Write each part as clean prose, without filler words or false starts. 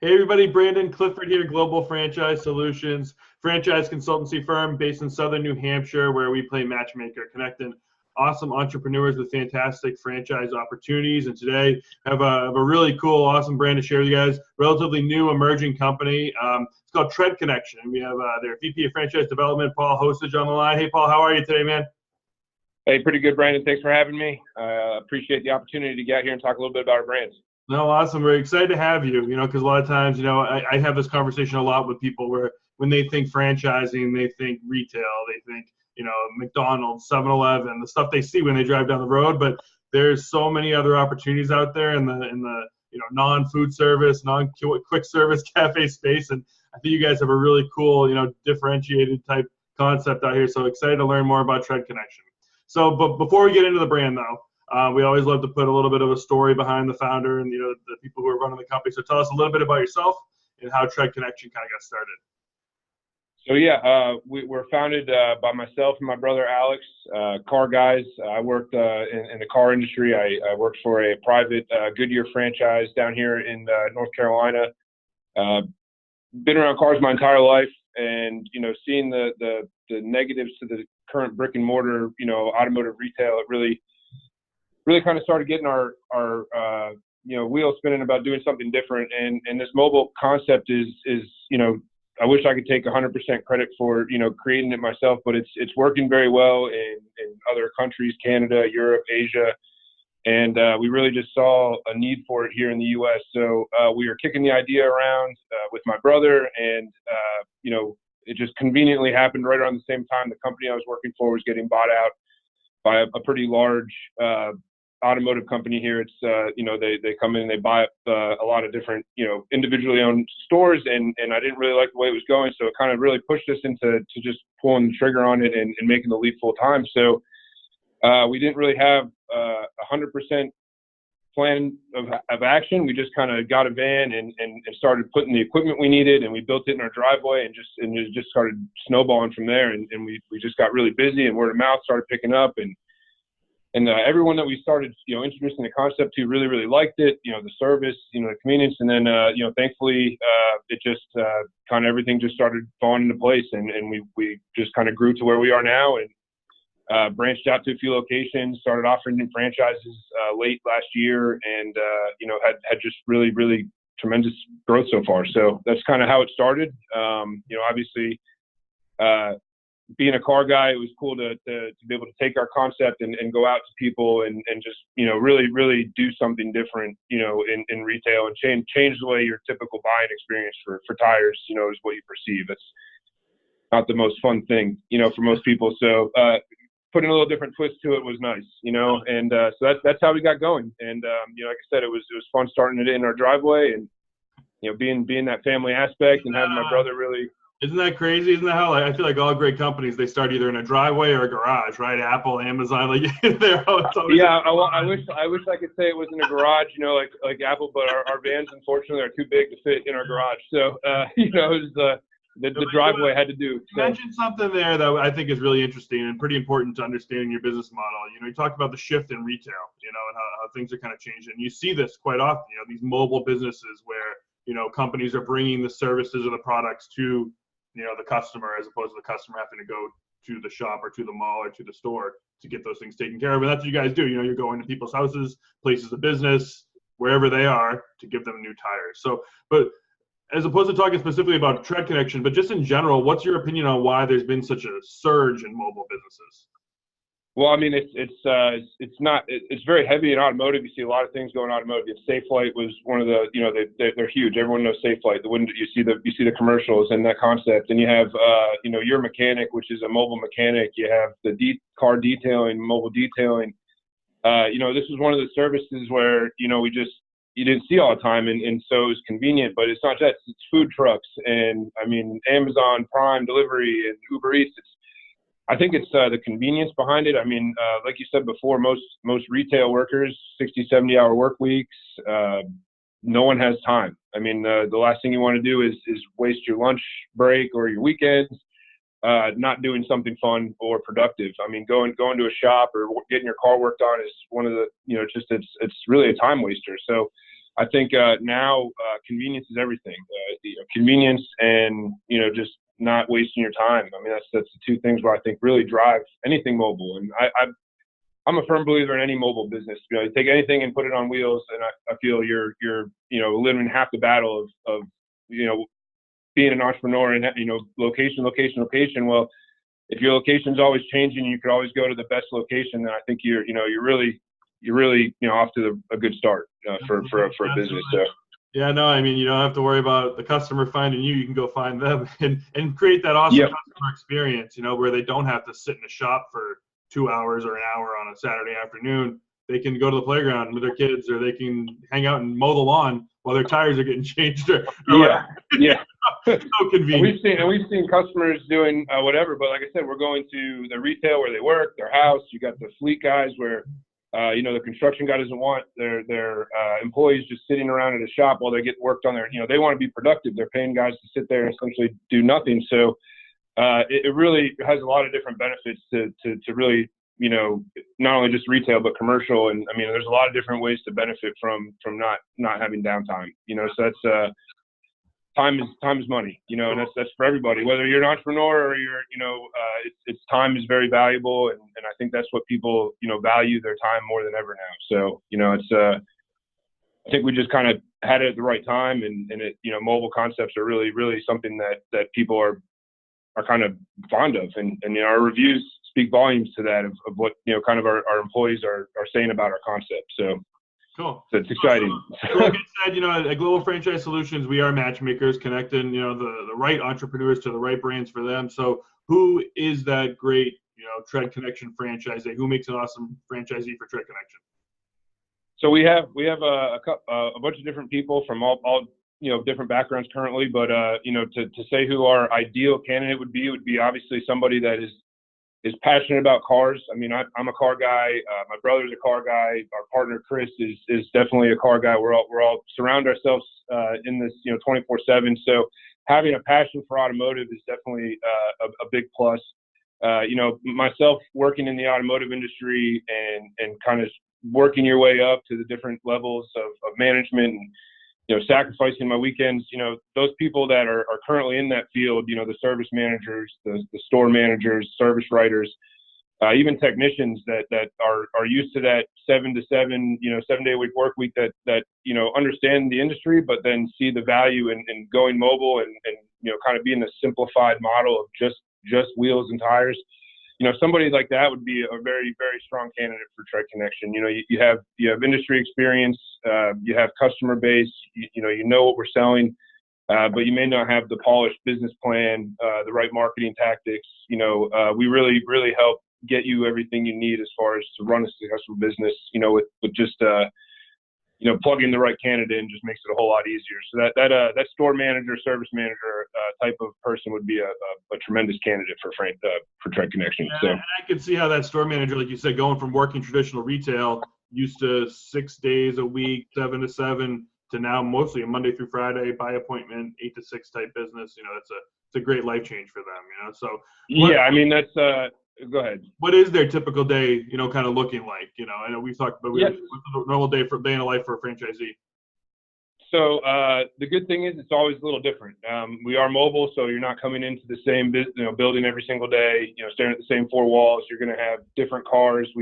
Hey everybody, Brandon Clifford here, Global Franchise Solutions, franchise consultancy firm based in Southern New Hampshire, where we play matchmaker, connecting awesome entrepreneurs with fantastic franchise opportunities. And today I have a really cool, awesome brand to share with you guys. Relatively new, emerging company. It's called Tread Connection. We have their VP of Franchise Development, Paul Hosage, on the line. Hey Paul, how are you today, man? Hey, pretty good, Brandon. Thanks for having me. Appreciate the opportunity to get out here and talk a little bit about our brands. No, awesome. We're excited to have you, because a lot of times, I have this conversation a lot with people where when they think franchising, they think retail, they think, McDonald's, 7-Eleven, the stuff they see when they drive down the road. But there's so many other opportunities out there in the non-food service, non-quick service cafe space. And I think you guys have a really cool, differentiated type concept out here. So excited to learn more about Tread Connection. So, but before we get into the brand, though, we always love to put a little bit of a story behind the founder and the people who are running the company. So tell us a little bit about yourself and how Tread Connection kind of got started. So yeah, we were founded by myself and my brother Alex, car guys. I worked in the car industry. I worked for a private Goodyear franchise down here in North Carolina. Been around cars my entire life, and seeing the negatives to the current brick and mortar automotive retail, it really kind of started getting our wheels spinning about doing something different. And this mobile concept is I wish I could take 100% credit for creating it myself, but it's working very well in other countries, Canada, Europe, Asia, and we really just saw a need for it here in the U.S. So we were kicking the idea around with my brother, and it just conveniently happened right around the same time the company I was working for was getting bought out by a pretty large automotive company here. It's they come in and they buy up a lot of different individually owned stores, and I didn't really like the way it was going, so it kind of really pushed us into just pulling the trigger on it and making the leap full time. So we didn't really have 100% plan of action. We just kind of got a van and started putting the equipment we needed, and we built it in our driveway, and it just started snowballing from there, and we just got really busy, and word of mouth started picking up, and everyone that we started, introducing the concept to really liked it, the service, the convenience. And then, thankfully, it just kind of everything just started falling into place, and we just kind of grew to where we are now, and branched out to a few locations, started offering new franchises late last year, and, had just really tremendous growth so far. So that's kind of how it started. Obviously, being a car guy, it was cool to be able to take our concept and go out to people and just, really do something different, in retail, and change the way your typical buying experience for tires, is what you perceive. It's not the most fun thing, for most people. So, putting a little different twist to it was nice, and so that's how we got going. And, like I said, it was fun starting it in our driveway, and, being that family aspect and having my brother really. Isn't that crazy? Isn't that how I feel like all great companies, they start either in a driveway or a garage, right? Apple, Amazon, they're always yeah. I wish I could say it was in a garage, like Apple, but our vans unfortunately are too big to fit in our garage. So it was the driveway had to do. You mentioned something there that I think is really interesting and pretty important to understanding your business model. You talked about the shift in retail, and how things are kind of changing. You see this quite often, these mobile businesses where companies are bringing the services or the products to the customer, as opposed to the customer having to go to the shop or to the mall or to the store to get those things taken care of. And that's what you guys do. You're going to people's houses, places of business, wherever they are, to give them new tires. So, but as opposed to talking specifically about Tread Connection, but just in general, what's your opinion on why there's been such a surge in mobile businesses? Well, I mean, it's very heavy in automotive. You see a lot of things going on in automotive. Safelite was one of the, they're huge. Everyone knows Safelite. You see the commercials and that concept. And you have, Your Mechanic, which is a mobile mechanic. You have the car detailing, mobile detailing. This is one of the services where, you didn't see all the time. And so it was convenient, but it's not just, it's food trucks and Amazon Prime delivery and Uber Eats. I think it's the convenience behind it. I mean, like you said before, most retail workers, 60, 70-hour work weeks, no one has time. I mean, the last thing you want to do is waste your lunch break or your weekends not doing something fun or productive. I mean, going to a shop or getting your car worked on is one of the, it's really a time waster. So I think now convenience is everything. Convenience and just not wasting your time. I mean, that's the two things where I think really drive anything mobile. And I'm a firm believer in any mobile business. You take anything and put it on wheels, and I feel you're living half the battle of being an entrepreneur and location. Well, if your location's always changing, you could always go to the best location. Then I think you're really off to a good start for a business. So. Yeah, no, I mean, you don't have to worry about the customer finding you. You can go find them and create that awesome customer experience, where they don't have to sit in a shop for 2 hours or an hour on a Saturday afternoon. They can go to the playground with their kids, or they can hang out and mow the lawn while their tires are getting changed. Or so convenient. We've seen customers doing whatever, but like I said, we're going to the retail where they work, their house. You got the fleet guys where the construction guy doesn't want their employees just sitting around at a shop while they get worked on their, they want to be productive. They're paying guys to sit there and essentially do nothing. So it really has a lot of different benefits to really, not only just retail, but commercial. And I mean, there's a lot of different ways to benefit from not having downtime, so that's, time is money, and that's for everybody, whether you're an entrepreneur or you're, it's time is very valuable. And I think that's what people, value their time more than ever now. So, it's, I think we just kind of had it at the right time, and it, mobile concepts are really, really something that people are kind of fond of. And our reviews speak volumes to that of what, kind of our employees are saying about our concept. So. Cool. So it's exciting. So like I said, at Global Franchise Solutions, we are matchmakers, connecting, the right entrepreneurs to the right brands for them. So who is that great, Tread Connection franchisee? Who makes an awesome franchisee for Tread Connection? So we have a bunch of different people from all different backgrounds currently, but to say who our ideal candidate would be obviously somebody that is passionate about cars. I mean, I'm a car guy. My brother's a car guy. Our partner Chris is definitely a car guy. We're all surround ourselves in this 24/7. So having a passion for automotive is definitely a big plus. Myself working in the automotive industry and kind of working your way up to the different levels of management and sacrificing my weekends, those people that are currently in that field, the service managers, the store managers, service writers, even technicians that are used to that 7 to 7, 7-day a week work week that understand the industry, but then see the value in going mobile and kind of being a simplified model of just wheels and tires. Somebody like that would be a very, very strong candidate for Tread Connection. You have industry experience, you have customer base, you know what we're selling, but you may not have the polished business plan, the right marketing tactics. We really, really help get you everything you need as far as to run a successful business, with just, plugging the right candidate in just makes it a whole lot easier. So that store manager, service manager type of person would be a tremendous candidate for Tread Connection. So I can see how that store manager, like you said, going from working traditional retail, used to 6 days a week, 7 to 7, to now mostly a Monday through Friday by appointment, 8 to 6 type business. It's a great life change for them. So I mean that's. Go ahead. What is their typical day, kind of looking like? I know we've talked about what's the normal day in the life for a franchisee. So the good thing is it's always a little different. We are mobile, so you're not coming into the same building every single day, staring at the same four walls. You're going to have different cars. So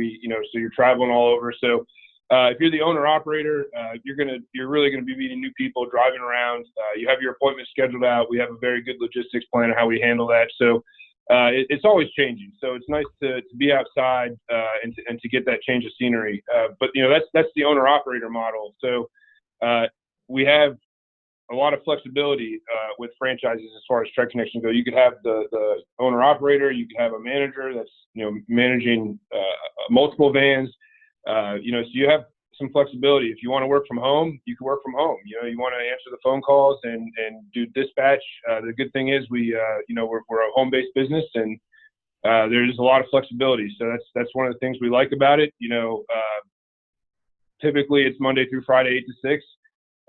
you're traveling all over. So if you're the owner operator, you're really going to be meeting new people, driving around. You have your appointments scheduled out. We have a very good logistics plan of how we handle that. So it's always changing. So it's nice to be outside and to get that change of scenery. But that's the owner operator model. So we have a lot of flexibility with franchises as far as Tread Connection go. You could have the owner operator. You could have a manager that's managing multiple vans. So you have some flexibility. If you want to work from home, you can work from home. You want to answer the phone calls and do dispatch. The good thing is we're a home-based business, and there's a lot of flexibility. So that's one of the things we like about it. Typically it's Monday through Friday, 8 to 6.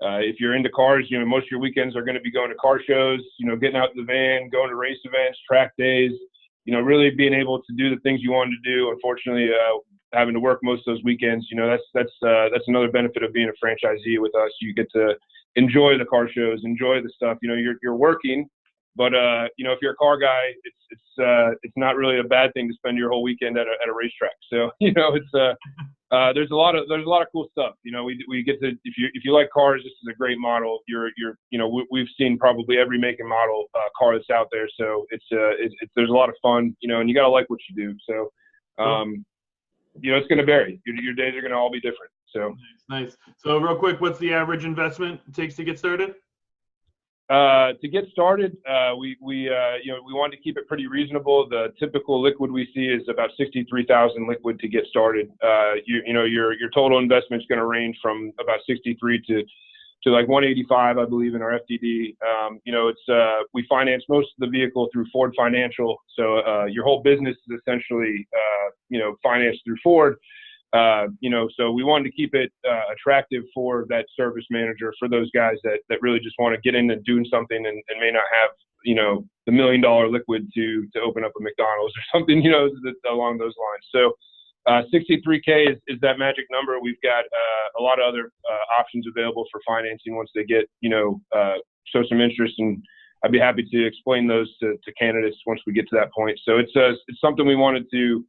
If you're into cars, most of your weekends are going to be going to car shows, getting out in the van, going to race events, track days, really being able to do the things you wanted to do. Unfortunately, having to work most of those weekends. You know, that's another benefit of being a franchisee with us. You get to enjoy the car shows, enjoy the stuff. You know, you're working, but you know, if you're a car guy, it's not really a bad thing to spend your whole weekend at a racetrack. So, you know, there's a lot of cool stuff. You know, we get to, if you like cars, this is a great model. You know, we've seen probably every make and model car that's out there. So there's a lot of fun, you know, and you got to like what you do. So, you know, it's going to vary. Your days are going to all be different. So nice. So real quick, what's the average investment it takes to get started? To get started, we wanted to keep it pretty reasonable. The typical liquid we see is about 63,000 liquid to get started. You know, your total investment is going to range from about 63 to like 185, I believe, in our FTD. You know, we finance most of the vehicle through Ford Financial, so your whole business is essentially you know, financed through Ford. You know, so we wanted to keep it attractive for that service manager, for those guys that really just want to get in and doing something and may not have, you know, the $1 million liquid to open up a McDonald's or something, you know, along those lines. So 63K is that magic number. We've got a lot of other options available for financing once they get, you know, show some interest, and I'd be happy to explain those to candidates once we get to that point. So it's something we wanted to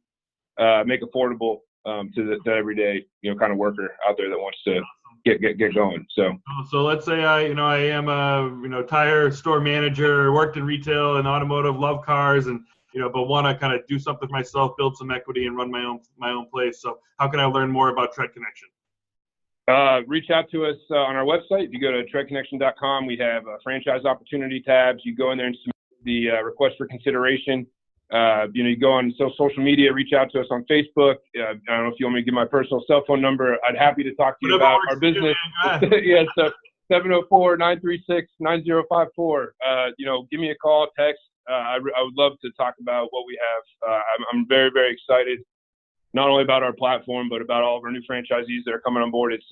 make affordable to the everyday, you know, kind of worker out there that wants to get going. So let's say I am a, you know, tire store manager, worked in retail and automotive, love cars, and, you know, but want to kind of do something for myself, build some equity, and run my own place. So how can I learn more about Tread Connection? Reach out to us on our website. If you go to treadconnection.com, we have franchise opportunity tabs. You go in there and submit the request for consideration. You know, you go on social media, reach out to us on Facebook. I don't know if you want me to give my personal cell phone number. I'd happy to talk to you about our business. Yeah, so 704-936-9054. You know, give me a call, text. I would love to talk about what we have. I'm very, very excited, not only about our platform, but about all of our new franchisees that are coming on board. It's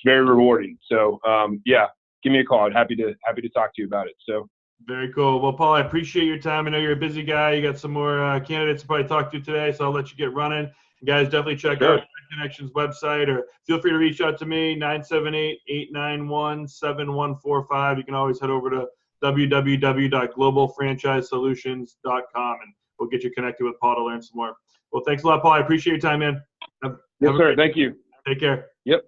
very rewarding. So yeah, give me a call. I'd happy to talk to you about it. So. Very cool. Well, Paul, I appreciate your time. I know you're a busy guy. You got some more candidates to probably talk to today, so I'll let you get running. You guys definitely check out Connections website, or feel free to reach out to me, 978-891-7145. You can always head over to www.globalfranchisesolutions.com, and we'll get you connected with Paul to learn some more. Well, thanks a lot, Paul. I appreciate your time, man. Yes, sir. Thank you. Take care. Yep.